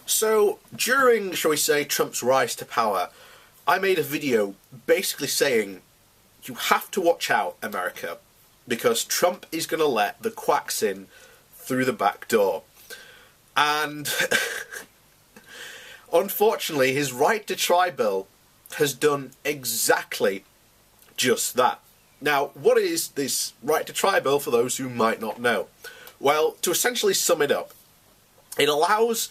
So, during, shall we say, Trump's rise to power, I made a video basically saying, you have to watch out, America, because Trump is going to let the quacks in through the back door. And, unfortunately, his right to try bill has done exactly just that. Now, what is this right to try bill for those who might not know? Well, to essentially sum it up, it allows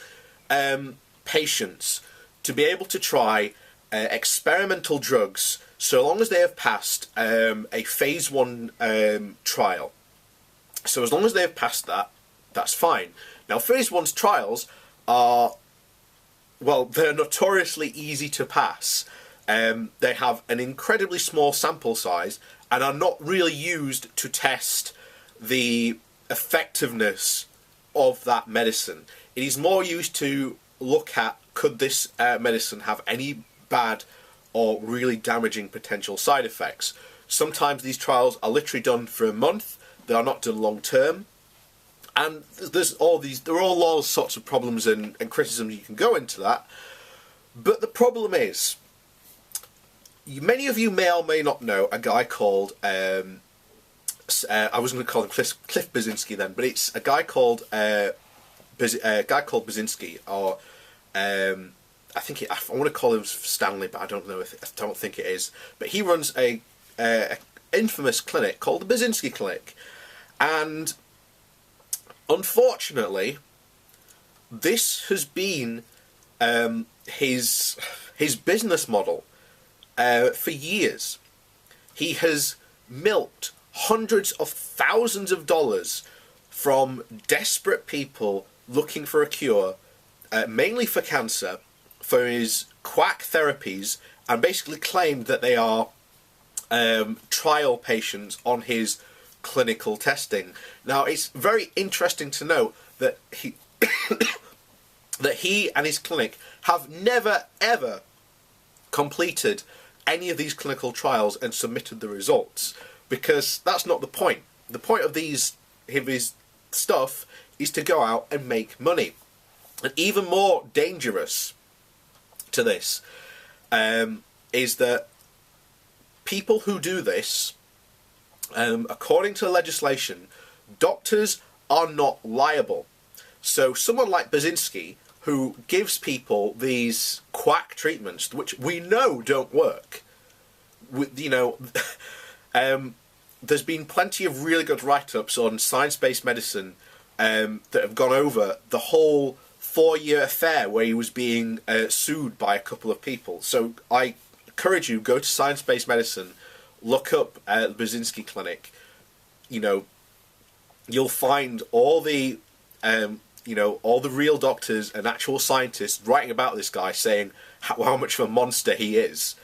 patients to be able to try experimental drugs so long as they have passed a phase 1 trial. So as long as they have passed that, that's fine. Now, phase 1 trials are, well, they're notoriously easy to pass. They have an incredibly small sample size and are not really used to test the effectiveness of that medicine. It is more used to look at, could this medicine have any bad or really damaging potential side effects. Sometimes these trials are literally done for a month, they are not done long term, and there are all sorts of problems and criticisms you can go into that. But the problem is, many of you may or may not know a guy called, I was going to call him Cliff Basinski then, but it's a guy called Basinski, or I want to call him Stanley, but I don't think it is. But he runs a infamous clinic called the Basinski Clinic, and unfortunately, this has been his business model for years. He has milked hundreds of thousands of dollars from desperate people looking for a cure, mainly for cancer, for his quack therapies, and basically claimed that they are trial patients on his clinical testing. Now, it's very interesting to note that he that he and his clinic have never ever completed any of these clinical trials and submitted the results, because that's not the point. The point of his stuff is to go out and make money. And even more dangerous to this is that people who do this, according to legislation, doctors are not liable. So someone like Basinski, who gives people these quack treatments, which we know don't work, there's been plenty of really good write-ups on science-based medicine that have gone over the whole 4-year affair where he was being sued by a couple of people. So I encourage you, go to science-based medicine, look up the Basinski Clinic. You'll find all the all the real doctors and actual scientists writing about this guy, saying how much of a monster he is.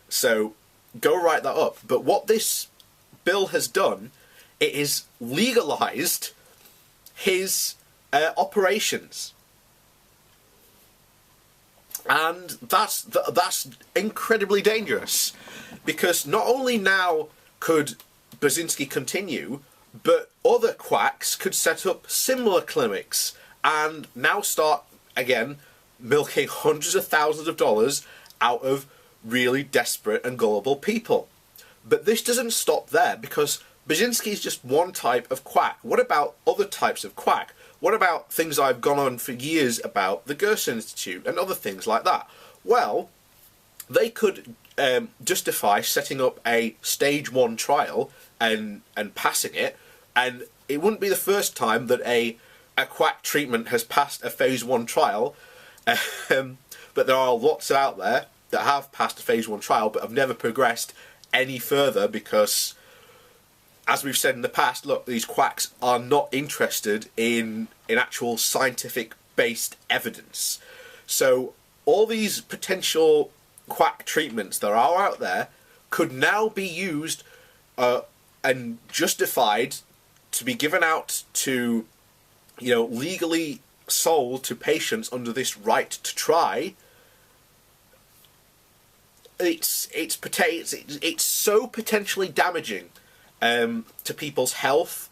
So go write that up. But what this bill has done, it has legalized his operations, and that's incredibly dangerous, because not only now could Basinski continue, but other quacks could set up similar clinics and now start again milking hundreds of thousands of dollars out of really desperate and gullible people. But this doesn't stop there, because Basinski is just one type of quack. What about other types of quack? What about things I've gone on for years about the Gerson Institute and other things like that? Well, they could justify setting up a stage 1 trial and passing it, and it wouldn't be the first time that a quack treatment has passed a phase 1 trial, but there are lots out there that have passed a phase 1 trial but have never progressed any further, because, as we've said in the past, look, these quacks are not interested in actual scientific-based evidence. So all these potential quack treatments that are out there could now be used and justified to be given out to, legally sold to patients under this right to try. It's so potentially damaging to people's health,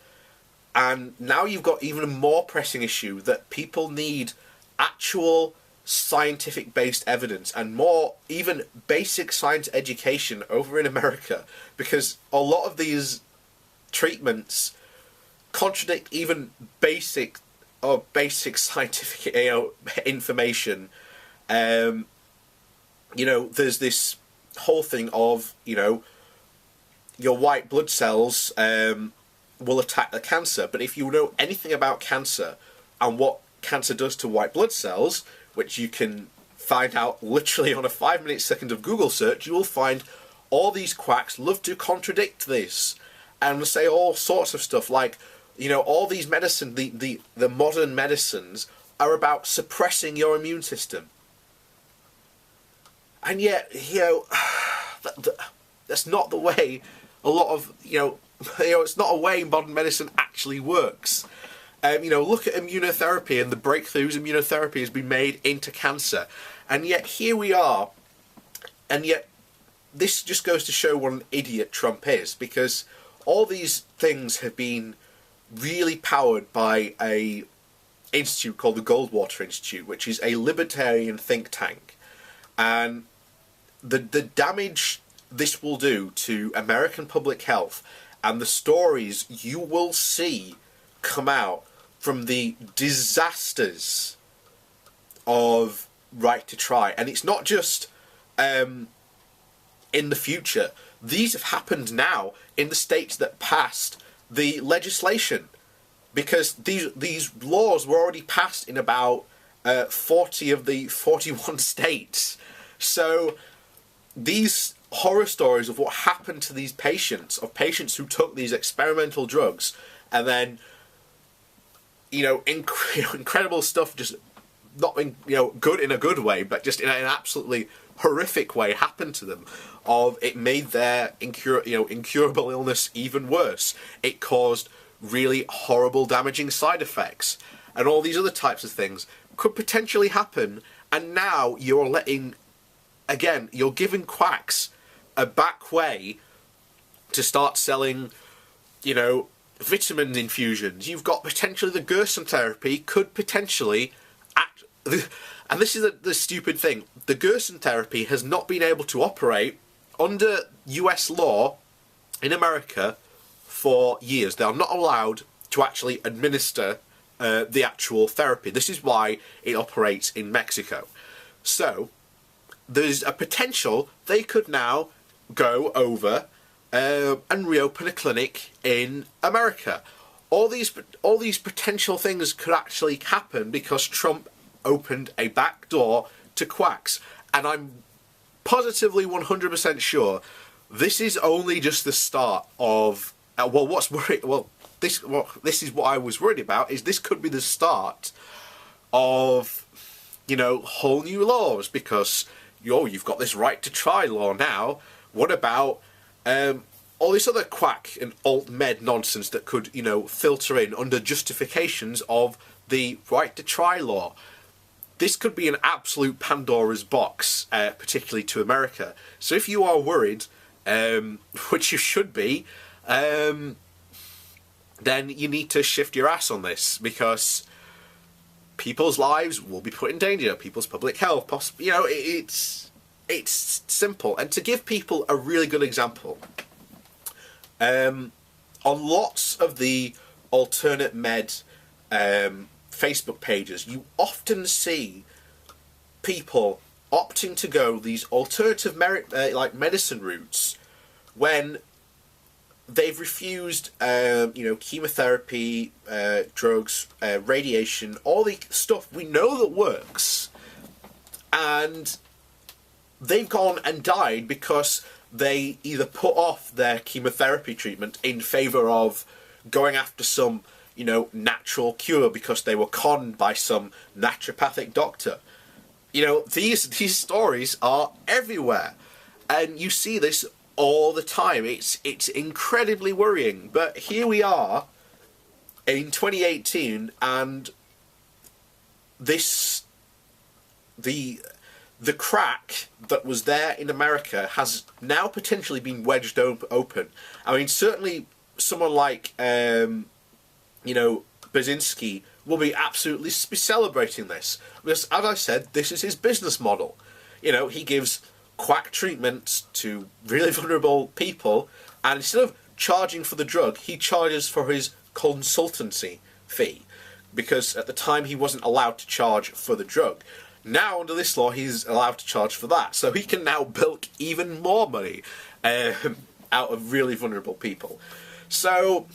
and now you've got even a more pressing issue that people need actual scientific-based evidence and more even basic science education over in America, because a lot of these treatments contradict even basic scientific information. There's this whole thing of, your white blood cells will attack the cancer, but if you know anything about cancer and what cancer does to white blood cells, which you can find out literally on a 5-minute second of Google search, you will find all these quacks love to contradict this and say all sorts of stuff like, all these medicine, the modern medicines are about suppressing your immune system. And yet, that's not the way a lot of, it's not a way modern medicine actually works. Look at immunotherapy and the breakthroughs immunotherapy has been made into cancer. And yet here we are. And yet this just goes to show what an idiot Trump is, because all these things have been really powered by a institute called the Goldwater Institute, which is a libertarian think tank. And the damage this will do to American public health and the stories you will see come out from the disasters of right to try. And it's not just in the future. These have happened now in the states that passed the legislation, because these laws were already passed in about 40 of the 41 states. So these horror stories of what happened to these patients, of patients who took these experimental drugs and then incredible stuff, just not in, good in a good way, but just in an absolutely horrific way happened to them. Of it made their incurable illness even worse. It caused really horrible, damaging side effects, and all these other types of things could potentially happen. And now you're you're giving quacks a back way to start selling, vitamin infusions. You've got potentially the Gerson therapy could potentially act, and this is the stupid thing. The Gerson therapy has not been able to operate under US law in America for years. They are not allowed to actually administer the actual therapy. This is why it operates in Mexico. So there's a potential they could now go over and reopen a clinic in America. All these potential things could actually happen because Trump opened a back door to quacks. And I'm positively 100% sure this is only just the start of this is what I was worried about, is this could be the start of whole new laws, because you've got this right to try law now. What about all this other quack and alt med nonsense that could filter in under justifications of the right to try law? This could be an absolute Pandora's box, particularly to America. So if you are worried, which you should be, then you need to shift your ass on this, because people's lives will be put in danger, people's public health, it's simple. And to give people a really good example, on lots of the alternate med Facebook pages, you often see people opting to go these alternative medicine routes when they've refused chemotherapy, drugs, radiation, all the stuff we know that works, and they've gone and died because they either put off their chemotherapy treatment in favour of going after some natural cure because they were conned by some naturopathic doctor. These stories are everywhere, and you see this all the time. It's incredibly worrying. But here we are in 2018, and the crack that was there in America has now potentially been wedged open. I mean, certainly someone like Brzezinski will be absolutely be celebrating this. Because, as I said, this is his business model. You know, he gives quack treatments to really vulnerable people, and instead of charging for the drug, he charges for his consultancy fee. Because at the time he wasn't allowed to charge for the drug. Now, under this law, he's allowed to charge for that. So he can now bilk even more money out of really vulnerable people. So,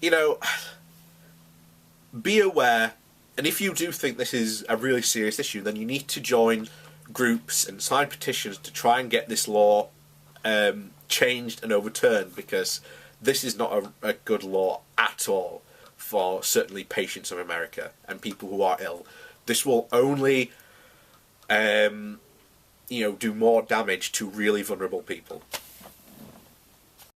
you know, be aware, and if you do think this is a really serious issue, then you need to join groups and sign petitions to try and get this law changed and overturned, because this is not a good law at all for certainly patients of America and people who are ill. This will only, you know, do more damage to really vulnerable people.